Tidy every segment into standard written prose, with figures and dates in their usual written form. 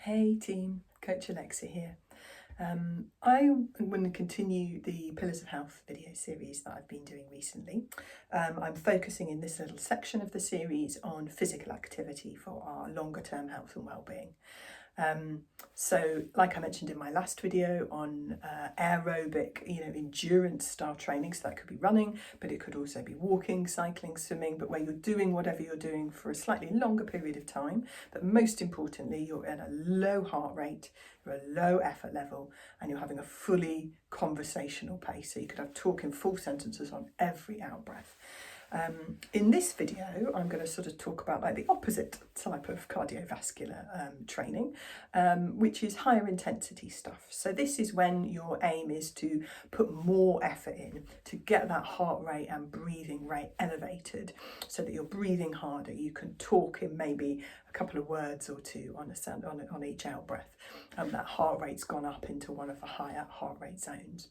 Hey team, Coach Alexa here. I'm going to continue the Pillars of Health video series that I've been doing recently. I'm focusing in this little section of the series on physical activity for our longer term health and well-being. So like I mentioned in my last video on aerobic, endurance style training, so that could be running, but it could also be walking, cycling, swimming, but where you're doing whatever you're doing for a slightly longer period of time, but most importantly, you're at a low heart rate, you're at a low effort level, and you're having a fully conversational pace. So you could have talk in full sentences on every out breath. In this video, I'm going to sort of talk about like the opposite type of cardiovascular training, which is higher intensity stuff. So this is when your aim is to put more effort in to get that heart rate and breathing rate elevated so that you're breathing harder. You can talk in maybe a couple of words or two on each out breath. That heart rate's gone up into one of the higher heart rate zones.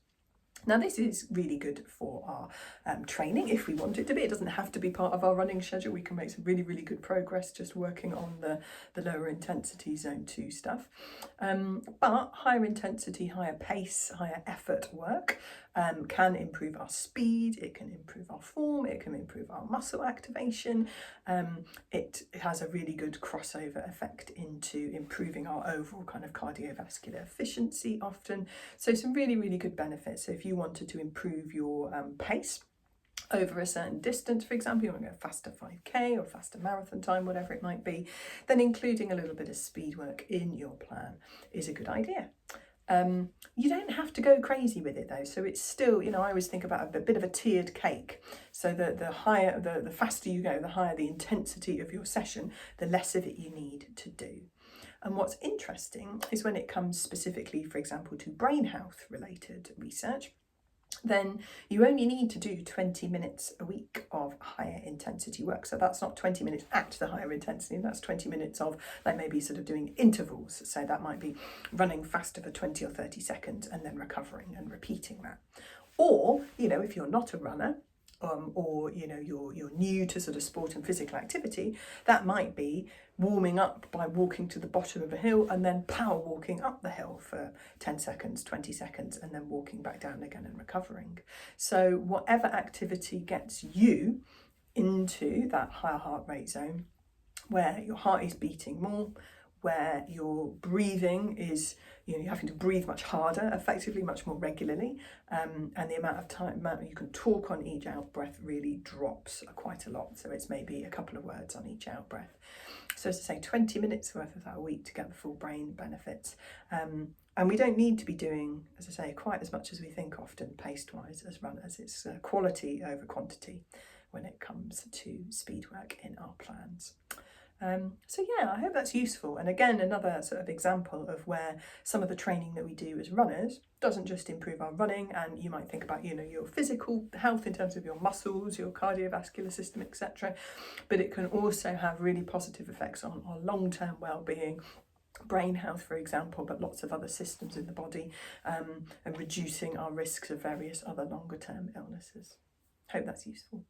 Now this is really good for our training if we want it to be. It doesn't have to be part of our running schedule. We can make some really, really good progress just working on the lower intensity zone 2 stuff. But higher intensity, higher pace, higher effort work can improve our speed, it can improve our form, it can improve our muscle activation. It has a really good crossover effect into improving our overall kind of cardiovascular efficiency often. So some really, really good benefits. So if you wanted to improve your pace over a certain distance, for example, you want to go faster 5k or faster marathon time, whatever it might be, then including a little bit of speed work in your plan is a good idea. You don't have to go crazy with it though, so it's still, I always think about a bit of a tiered cake. So the faster you go, the higher the intensity of your session, the less of it you need to do. And what's interesting is when it comes specifically, for example, to brain health related research, then you only need to do 20 minutes a week of higher intensity work. So that's not 20 minutes at the higher intensity, that's 20 minutes of like maybe sort of doing intervals. So that might be running faster for 20 or 30 seconds and then recovering and repeating that. Or, if you're not a runner, or you're new to sort of sport and physical activity, that might be warming up by walking to the bottom of a hill and then power walking up the hill for 10 seconds, 20 seconds, and then walking back down again and recovering. So whatever activity gets you into that higher heart rate zone, where your heart is beating more, where your breathing is, you're having to breathe much harder, effectively much more regularly, and the amount of time you can talk on each out breath really drops quite a lot. So it's maybe a couple of words on each out breath. So as I say, 20 minutes worth of that a week to get the full brain benefits. And we don't need to be doing, as I say, quite as much as we think often paced-wise as runners. It's quality over quantity when it comes to speed work in our plans. So yeah, I hope that's useful. And again, another sort of example of where some of the training that we do as runners doesn't just improve our running, and you might think about, your physical health in terms of your muscles, your cardiovascular system, etc. But it can also have really positive effects on our long-term well-being, brain health, for example, but lots of other systems in the body, and reducing our risks of various other longer-term illnesses. Hope that's useful.